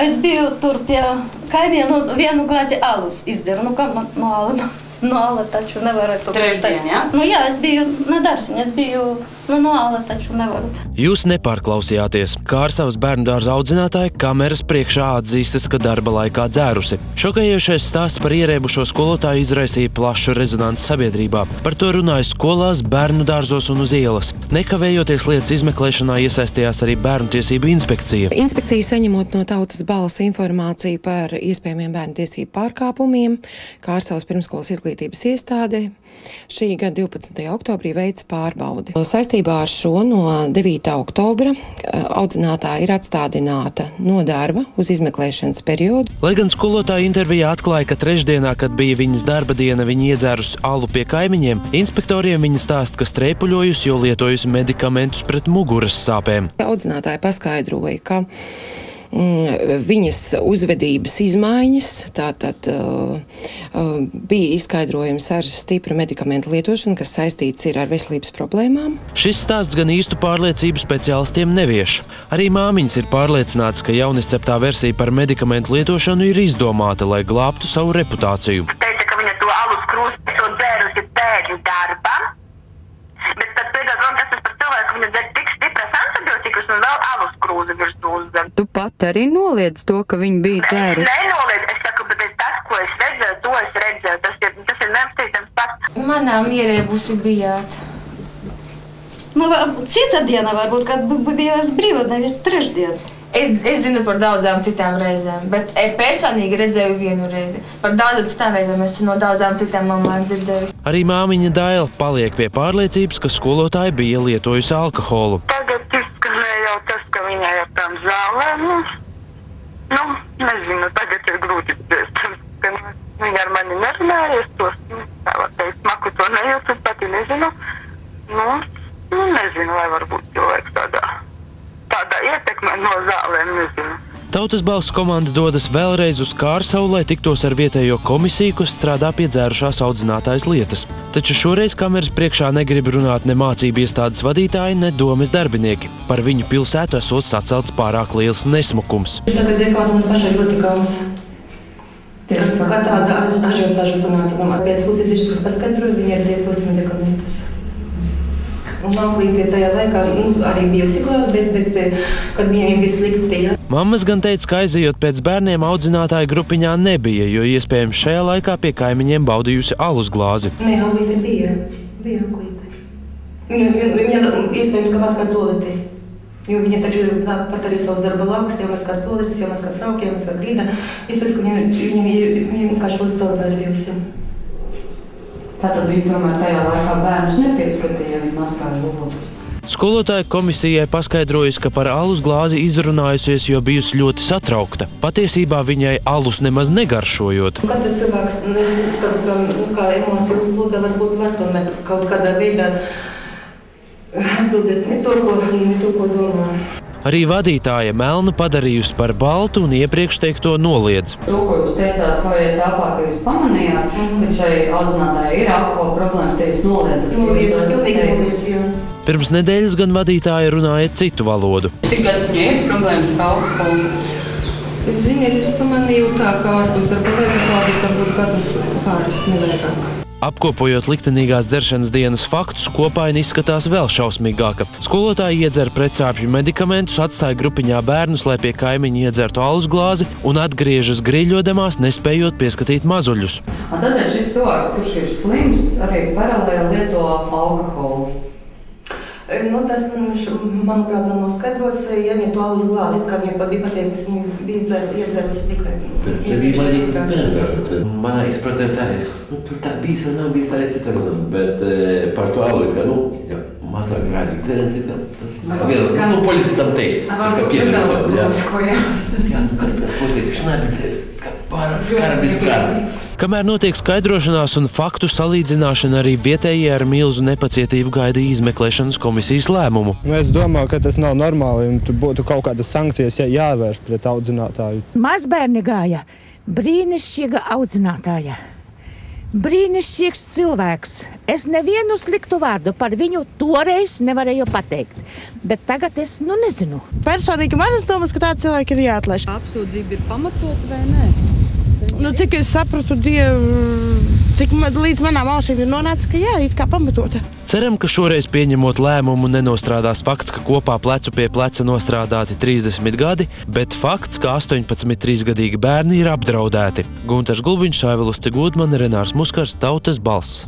Es biju tur pie kaimiņa, vienu glāzi alus izderu. Kā man no ala taču nevarētu. Trešdien, jā? Jā, es biju na dārziņa, es biju no ala taču nevaru. Jūs nepārklausījāties. Kārsavas bērnu dārza audzinātāja kameras priekšā atzīstas, ka darba laikā dzērusi. Šokējošais stāsts par ierēbušo skolotāju izraisīja plašu rezonanci sabiedrībā. Par to runāja skolās, bērnu dārzos un uz ielas. Nekavējoties lietas izmeklēšanā iesaistījās arī Bērnu tiesību inspekcija. Inspekcija saņemot no Tautas balss informāciju par iespējamiem bērnu tiesību pārkāpumiem, Kārsavas pirmskolas izglītības iestāde šī gada 12. oktobrī veica pārbaudi. Saistībā ar šo no 9. oktobra audzinātāja ir atstādināta no darba uz izmeklēšanas periodu. Lai gan skolotāja intervijā atklāja, ka trešdienā, kad bija viņas darba diena, viņa iedzērusi alu pie kaimiņiem, inspektoriem viņa stāsta, ka streipuļojusi, jo lietojusi medikamentus pret muguras sāpēm. Audzinātāja paskaidroja, ka viņas uzvedības izmaiņas, tātad bija izskaidrojums ar stipru medikamentu lietošanu, kas saistīts ir ar veselības problēmām. Šis stāsts gan īstu pārliecību speciālistiem nevieš. Arī māmiņas ir pārliecināts, ka jaunizceptā versija par medikamentu lietošanu ir izdomāta, lai glābtu savu reputāciju. Teica, ka viņa to alus krūzi to dzērusi pēc darba, bet tad pēdējā doma, kas tas par cilvēku, viņa dzer tik stipras antibiotikas un vēl alus krūzi virs uzdzer. Tu pat arī noliedz to, ka viņa bija dzērusi? Nenoliedz, es saku, bet tas, ko es redzēju, to es redzēju. Tas ir neapsteigtams pats. Manā ierēbusi bijāt. Cita diena varbūt, kad bija brīva, nevis trešdien. Es zinu par daudzām citām reizēm, bet personīgi redzēju vienu reizi. Par daudzām citām reizēm esmu no daudzām citām mamām dzirdējusi. Arī māmiņa Daila paliek pie pārliecības, ka skolotāja bija lietojusi alkoholu. Tagad izskanēja jau tas, ka viņai ar tām zālēm, nezinu, tagad ir grūti dzirdēt. Viņa ar mani nerunāja, es to, tā var teikt, smaku to nejūtu, pati nezinu. Nezinu, vai varbūt cilvēks tādā ietekmē no zālēm, nezinu. Tautas balss komanda dodas vēlreiz uz Kārsavu, lai tiktos ar vietējo komisiju, kas strādā pie dzērušās audzinātājas lietas. Taču šoreiz kameras priekšā negrib runāt ne mācību iestādes vadītāji, ne domes darbinieki. Par viņu pilsētu esot sacelts pārāk liels nesmukums. Tagad ir kāds man pašai ļoti kauns. Kā tāda ažiotāža sanāca, man pēc lūdzītišķi, kas paskaidroja, viņi ir lietos medikamentus. Un māklītie tajā laikā arī bijusi klāt, bet kad viņiem bija slikti. Ja. Mammas gan teica, ka aizejot pēc bērniem audzinātāja grupiņā nebija, jo iespējams šajā laikā pie kaimiņiem baudījusi alus glāzi. Nē, aklīte bija aklīte. Viņa iespējams, ka mazgā toaleti. Jo viņa taču pat arī savus darba laukus, jau mazgā toaletes, jau mazgā trauki, jau mazgā grīda. Iespējams, ka viņa kā šos talbā ir bijusi. Tātad viņi tomēr tajā laikā bērnus nepieskatīja, ja viņi mazgāja lodus. Skolotāja komisijai paskaidrojusi, ka par alus glāzi izrunājusies, jo bijusi ļoti satraukta. Patiesībā viņai alus nemaz negaršojot. Katrs cilvēks, es skatu, kā emociju uzplūda, varbūt var tomēr kaut kādā veidā atbildēt ne to, ko domā. Arī vadītāja melnu padarījusi par baltu un iepriekš teikto noliedz. To, ko jūs teicāt, vai tāpā, ka jūs pamanījāt, ka šai audzinātājai ir alkohola problēmas, te jūs noliedzat. Pirms nedēļas gan vadītāja runāja citu valodu. Cik gadus viņai ir problēmas ar alkoholu? Zini, es pamanīju tā, kā ārpus darba laika kādus varbūt gadus pāris nevairāk. Apkopojot liktenīgās dzeršanas dienas faktus, kopaina izskatās vēl šausmīgāka. Skolotāji iedzer pretsāpju medikamentus, atstāja grupiņā bērnus, lai pie kaimiņa iedzertu alus glāzi un atgriežas griļodamās, nespējot pieskatīt mazuļus. Tad šis cilvēks, kurš ir slims, arī paralēli lieto alkoholu. Tas, manuprāt, nav noskaidrots, ja viņa to alus glāzi, kā viņa bija pateikusi, viņa bija iedzerusi tikai. Te bija maļīgas bērndārza. Manā izpratē tā ir, tur tā bijis vai nav bijis tā arī cita runā, bet par to alu, ja mazāk grādīgs dzerens, tas viens, policistam teikt. Kaut ir šnabicēs, pārāk skarbi. Kamēr notiek skaidrošanās un faktu salīdzināšana, arī vietējie ar milzu nepacietību gaida izmeklēšanas komisijas lēmumu. Es domāju, ka tas nav normāli un būtu kaut kādas sankcijas jāvērš pret audzinātāju. Mazbērni gāja brīnišķīga audzinātāja. brīnišķīgs cilvēks. Es nevienu sliktu vārdu par viņu toreiz nevarēju pateikt. Bet tagad es nezinu. Personīgi man domās, ka tādi cilvēki ir jāatlaiž. Apsūdzība ir pamatota vai nē? Cik es sapratu, cik līdz manām ausīm ir nonācis, ka jā, it kā pamatota. Ceram, ka šoreiz pieņemot lēmumu nenostrādās fakts, ka kopā plecu pie pleca nostrādāti 30 gadi, bet fakts, ka 18 3-gadīgi bērni ir apdraudēti. Guntars Gulbiņš, Saiviluste Gudmane, Renārs Muskars, Tautas balss.